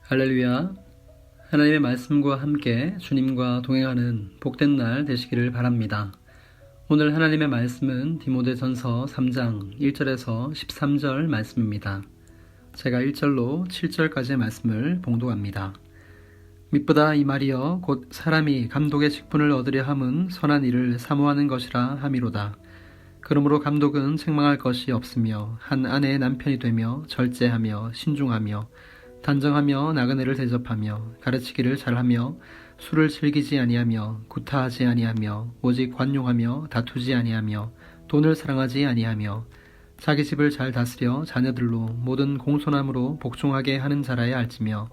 할렐루야. 하나님의 말씀과 함께 주님과 동행하는 복된 날 되시기를 바랍니다. 오늘 하나님의 말씀은 디모데전서 3장 1절에서 13절 말씀입니다. 제가 1절로 7절까지의 말씀을 봉독합니다. 미쁘다 이 말이여 곧 사람이 감독의 직분을 얻으려 함은 선한 일을 사모하는 것이라 함이로다. 그러므로 감독은 책망할 것이 없으며 한 아내의 남편이 되며 절제하며 신중하며 단정하며 나그네를 대접하며 가르치기를 잘하며 술을 즐기지 아니하며 구타하지 아니하며 오직 관용하며 다투지 아니하며 돈을 사랑하지 아니하며 자기 집을 잘 다스려 자녀들로 모든 공손함으로 복종하게 하는 자라야 할지며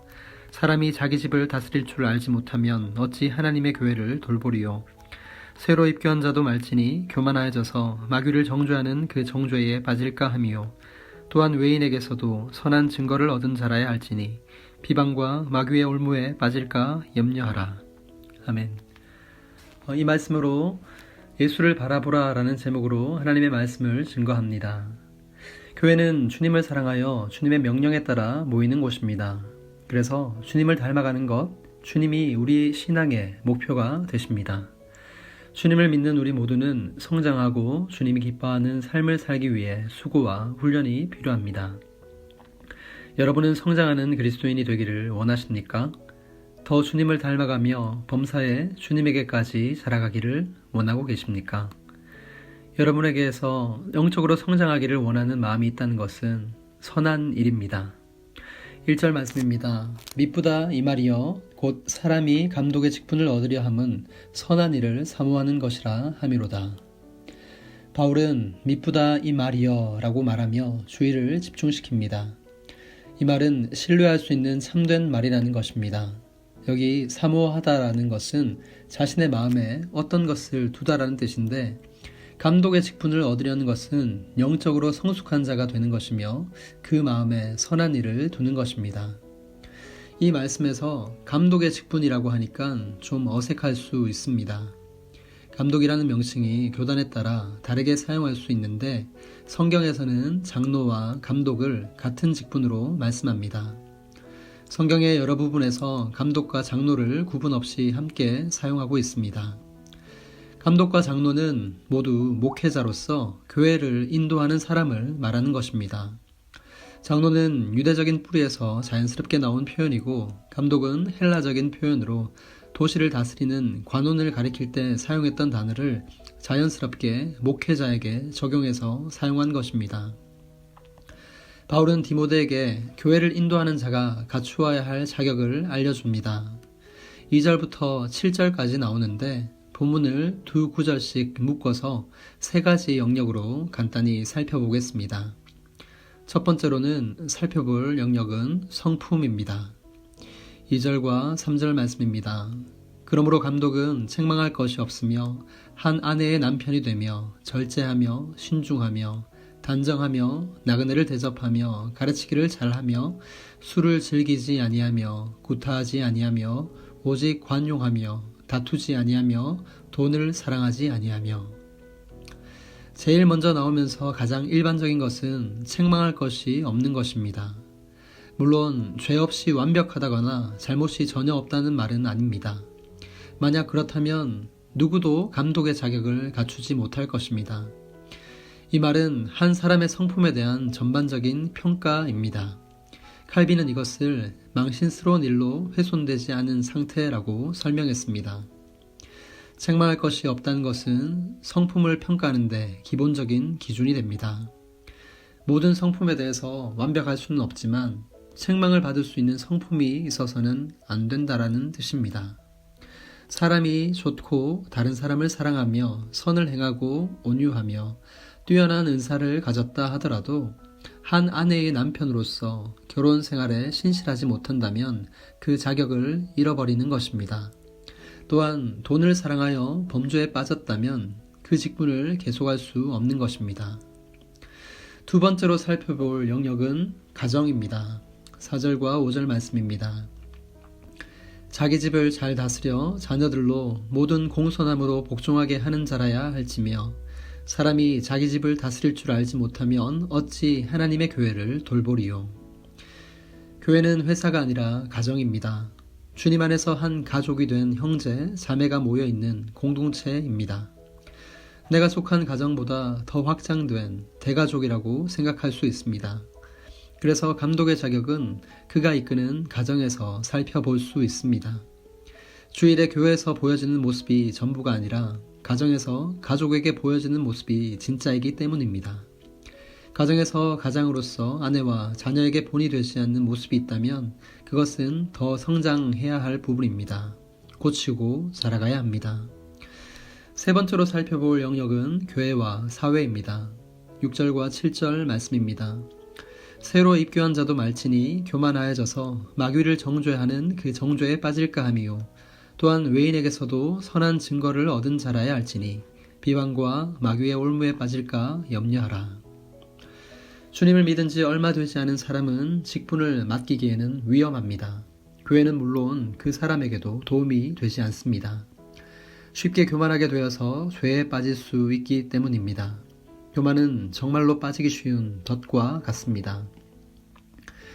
사람이 자기 집을 다스릴 줄 알지 못하면 어찌 하나님의 교회를 돌보리요. 새로 입교한 자도 말지니 교만하여져서 마귀를 정죄하는 그 정죄에 빠질까 함이요. 또한 외인에게서도 선한 증거를 얻은 자라야 할지니 비방과 마귀의 올무에 빠질까 염려하라. 아멘. 이 말씀으로 예수를 바라보라 라는 제목으로 하나님의 말씀을 증거합니다. 교회는 주님을 사랑하여 주님의 명령에 따라 모이는 곳입니다. 그래서 주님을 닮아가는 것, 주님이 우리 신앙의 목표가 되십니다. 주님을 믿는 우리 모두는 성장하고 주님이 기뻐하는 삶을 살기 위해 수고와 훈련이 필요합니다. 여러분은 성장하는 그리스도인이 되기를 원하십니까? 더 주님을 닮아가며 범사에 주님에게까지 자라가기를 원하고 계십니까? 여러분에게서 영적으로 성장하기를 원하는 마음이 있다는 것은 선한 일입니다. 1절 말씀입니다. 미쁘다 이 말이여 곧 사람이 감독의 직분을 얻으려 함은 선한 일을 사모하는 것이라 함이로다. 바울은 미쁘다 이 말이여 라고 말하며 주의를 집중시킵니다. 이 말은 신뢰할 수 있는 참된 말이라는 것입니다. 여기 사모하다라는 것은 자신의 마음에 어떤 것을 두다라는 뜻인데, 감독의 직분을 얻으려는 것은 영적으로 성숙한 자가 되는 것이며 그 마음에 선한 일을 두는 것입니다. 이 말씀에서 감독의 직분이라고 하니까 좀 어색할 수 있습니다. 감독이라는 명칭이 교단에 따라 다르게 사용할 수 있는데 성경에서는 장로와 감독을 같은 직분으로 말씀합니다. 성경의 여러 부분에서 감독과 장로를 구분 없이 함께 사용하고 있습니다. 감독과 장로는 모두 목회자로서 교회를 인도하는 사람을 말하는 것입니다. 장로는 유대적인 뿌리에서 자연스럽게 나온 표현이고, 감독은 헬라적인 표현으로 도시를 다스리는 관원을 가리킬 때 사용했던 단어를 자연스럽게 목회자에게 적용해서 사용한 것입니다. 바울은 디모데에게 교회를 인도하는 자가 갖추어야 할 자격을 알려줍니다. 2절부터 7절까지 나오는데 본문을 두 구절씩 묶어서 세 가지 영역으로 간단히 살펴보겠습니다. 첫 번째로는 살펴볼 영역은 성품입니다. 2절과 3절 말씀입니다. 그러므로 감독은 책망할 것이 없으며 한 아내의 남편이 되며 절제하며 신중하며 단정하며 나그네를 대접하며 가르치기를 잘하며 술을 즐기지 아니하며 구타하지 아니하며 오직 관용하며 다투지 아니하며 돈을 사랑하지 아니하며. 제일 먼저 나오면서 가장 일반적인 것은 책망할 것이 없는 것입니다. 물론 죄 없이 완벽하다거나 잘못이 전혀 없다는 말은 아닙니다. 만약 그렇다면 누구도 감독의 자격을 갖추지 못할 것입니다. 이 말은 한 사람의 성품에 대한 전반적인 평가입니다. 칼빈은 이것을 망신스러운 일로 훼손되지 않은 상태라고 설명했습니다. 책망할 것이 없다는 것은 성품을 평가하는 데 기본적인 기준이 됩니다. 모든 성품에 대해서 완벽할 수는 없지만 책망을 받을 수 있는 성품이 있어서는 안 된다라는 뜻입니다. 사람이 좋고 다른 사람을 사랑하며 선을 행하고 온유하며 뛰어난 은사를 가졌다 하더라도 한 아내의 남편으로서 결혼 생활에 신실하지 못한다면 그 자격을 잃어버리는 것입니다. 또한 돈을 사랑하여 범죄에 빠졌다면 그 직분을 계속할 수 없는 것입니다. 두 번째로 살펴볼 영역은 가정입니다. 4절과 5절 말씀입니다. 자기 집을 잘 다스려 자녀들로 모든 공손함으로 복종하게 하는 자라야 할지며 사람이 자기 집을 다스릴 줄 알지 못하면 어찌 하나님의 교회를 돌보리요. 교회는 회사가 아니라 가정입니다. 주님 안에서 한 가족이 된 형제, 자매가 모여있는 공동체입니다. 내가 속한 가정보다 더 확장된 대가족이라고 생각할 수 있습니다. 그래서 감독의 자격은 그가 이끄는 가정에서 살펴볼 수 있습니다. 주일에 교회에서 보여지는 모습이 전부가 아니라 가정에서 가족에게 보여지는 모습이 진짜이기 때문입니다. 가정에서 가장으로서 아내와 자녀에게 본이 되지 않는 모습이 있다면 그것은 더 성장해야 할 부분입니다. 고치고 자라가야 합니다. 세 번째로 살펴볼 영역은 교회와 사회입니다. 6절과 7절 말씀입니다. 새로 입교한 자도 말치니 교만하여져서 마귀를 정죄하는 그 정죄에 빠질까 하미요. 또한 외인에게서도 선한 증거를 얻은 자라야 할지니 비방과 마귀의 올무에 빠질까 염려하라. 주님을 믿은 지 얼마 되지 않은 사람은 직분을 맡기기에는 위험합니다. 교회는 물론 그 사람에게도 도움이 되지 않습니다. 쉽게 교만하게 되어서 죄에 빠질 수 있기 때문입니다. 교만은 정말로 빠지기 쉬운 덫과 같습니다.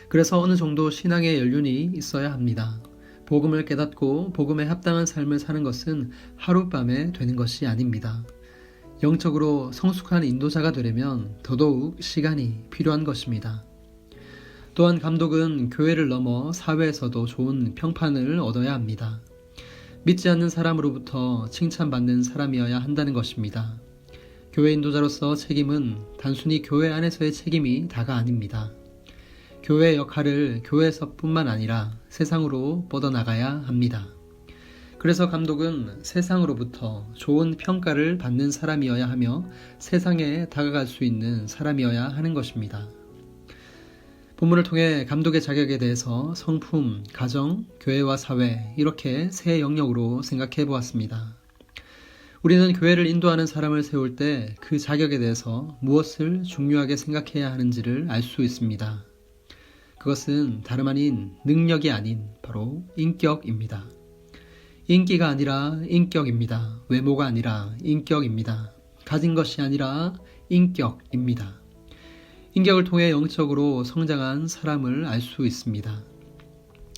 그래서 어느 정도 신앙의 연륜이 있어야 합니다. 복음을 깨닫고 복음에 합당한 삶을 사는 것은 하룻밤에 되는 것이 아닙니다. 영적으로 성숙한 인도자가 되려면 더더욱 시간이 필요한 것입니다. 또한 감독은 교회를 넘어 사회에서도 좋은 평판을 얻어야 합니다. 믿지 않는 사람으로부터 칭찬받는 사람이어야 한다는 것입니다. 교회 인도자로서 책임은 단순히 교회 안에서의 책임이 다가 아닙니다. 교회의 역할을 교회에서뿐만 아니라 세상으로 뻗어나가야 합니다. 그래서 감독은 세상으로부터 좋은 평가를 받는 사람이어야 하며 세상에 다가갈 수 있는 사람이어야 하는 것입니다. 본문을 통해 감독의 자격에 대해서 성품, 가정, 교회와 사회 이렇게 세 영역으로 생각해 보았습니다. 우리는 교회를 인도하는 사람을 세울 때 그 자격에 대해서 무엇을 중요하게 생각해야 하는지를 알 수 있습니다. 그것은 다름 아닌 능력이 아닌 바로 인격입니다. 인기가 아니라 인격입니다. 외모가 아니라 인격입니다. 가진 것이 아니라 인격입니다. 인격을 통해 영적으로 성장한 사람을 알 수 있습니다.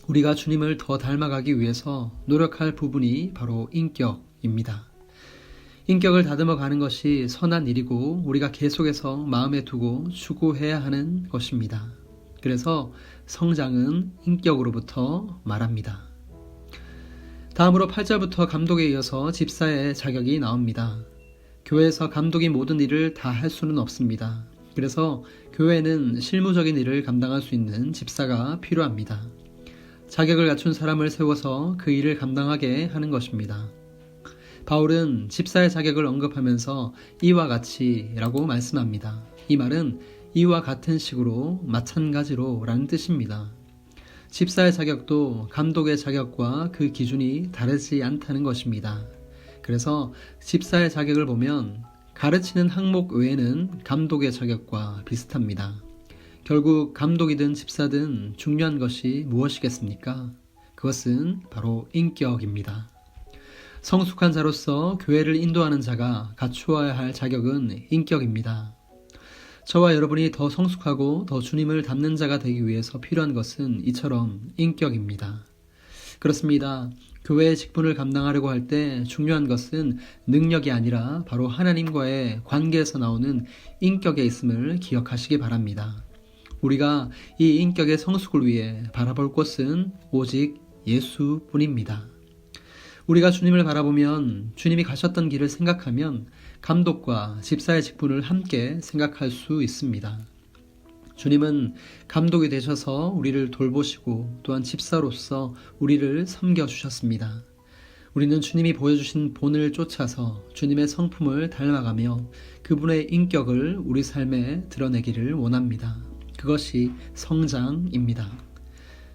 우리가 주님을 더 닮아가기 위해서 노력할 부분이 바로 인격입니다. 인격을 다듬어 가는 것이 선한 일이고 우리가 계속해서 마음에 두고 추구해야 하는 것입니다. 그래서 성장은 인격으로부터 말합니다. 다음으로 8절부터 감독에 이어서 집사의 자격이 나옵니다. 교회에서 감독이 모든 일을 다 할 수는 없습니다. 그래서 교회는 실무적인 일을 감당할 수 있는 집사가 필요합니다. 자격을 갖춘 사람을 세워서 그 일을 감당하게 하는 것입니다. 바울은 집사의 자격을 언급하면서 이와 같이 라고 말씀합니다. 이 말은 이와 같은 식으로 마찬가지로 라는 뜻입니다. 집사의 자격도 감독의 자격과 그 기준이 다르지 않다는 것입니다. 그래서 집사의 자격을 보면 가르치는 항목 외에는 감독의 자격과 비슷합니다. 결국 감독이든 집사든 중요한 것이 무엇이겠습니까? 그것은 바로 인격입니다. 성숙한 자로서 교회를 인도하는 자가 갖추어야 할 자격은 인격입니다. 저와 여러분이 더 성숙하고 더 주님을 닮는 자가 되기 위해서 필요한 것은 이처럼 인격입니다. 그렇습니다. 교회의 직분을 감당하려고 할 때 중요한 것은 능력이 아니라 바로 하나님과의 관계에서 나오는 인격에 있음을 기억하시기 바랍니다. 우리가 이 인격의 성숙을 위해 바라볼 곳은 오직 예수뿐입니다. 우리가 주님을 바라보면 주님이 가셨던 길을 생각하면 감독과 집사의 직분을 함께 생각할 수 있습니다. 주님은 감독이 되셔서 우리를 돌보시고 또한 집사로서 우리를 섬겨주셨습니다. 우리는 주님이 보여주신 본을 쫓아서 주님의 성품을 닮아가며 그분의 인격을 우리 삶에 드러내기를 원합니다. 그것이 성장입니다.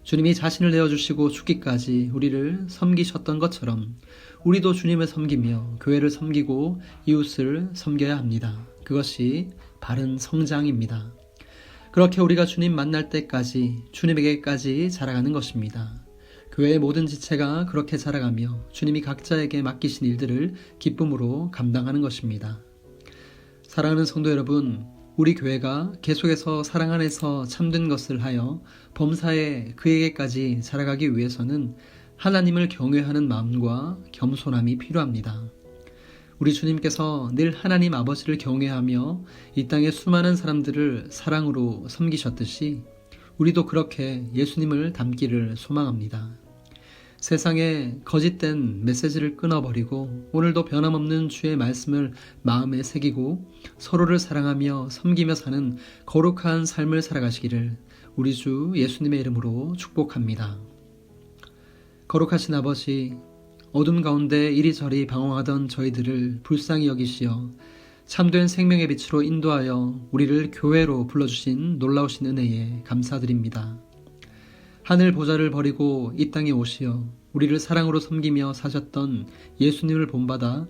주님이 자신을 내어주시고 죽기까지 우리를 섬기셨던 것처럼 우리도 주님을 섬기며 교회를 섬기고 이웃을 섬겨야 합니다. 그것이 바른 성장입니다. 그렇게 우리가 주님 만날 때까지 주님에게까지 자라가는 것입니다. 교회의 모든 지체가 그렇게 자라가며 주님이 각자에게 맡기신 일들을 기쁨으로 감당하는 것입니다. 사랑하는 성도 여러분, 우리 교회가 계속해서 사랑 안에서 참된 것을 하여 범사에 그에게까지 자라가기 위해서는 하나님을 경외하는 마음과 겸손함이 필요합니다. 우리 주님께서 늘 하나님 아버지를 경외하며 이 땅의 수많은 사람들을 사랑으로 섬기셨듯이 우리도 그렇게 예수님을 닮기를 소망합니다. 세상에 거짓된 메시지를 끊어버리고 오늘도 변함없는 주의 말씀을 마음에 새기고 서로를 사랑하며 섬기며 사는 거룩한 삶을 살아가시기를 우리 주 예수님의 이름으로 축복합니다. 거룩하신 아버지, 어둠 가운데 이리저리 방황하던 저희들을 불쌍히 여기시어 참된 생명의 빛으로 인도하여 우리를 교회로 불러주신 놀라우신 은혜에 감사드립니다. 하늘 보좌를 버리고 이 땅에 오시어 우리를 사랑으로 섬기며 사셨던 예수님을 본받아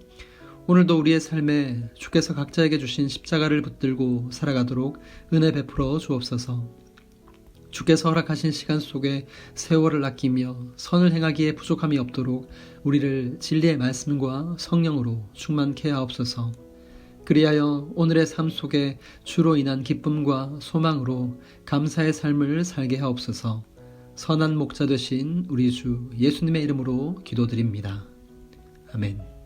오늘도 우리의 삶에 주께서 각자에게 주신 십자가를 붙들고 살아가도록 은혜 베풀어 주옵소서. 주께서 허락하신 시간 속에 세월을 아끼며 선을 행하기에 부족함이 없도록 우리를 진리의 말씀과 성령으로 충만케 하옵소서. 그리하여 오늘의 삶 속에 주로 인한 기쁨과 소망으로 감사의 삶을 살게 하옵소서. 선한 목자 되신 우리 주 예수님의 이름으로 기도드립니다. 아멘.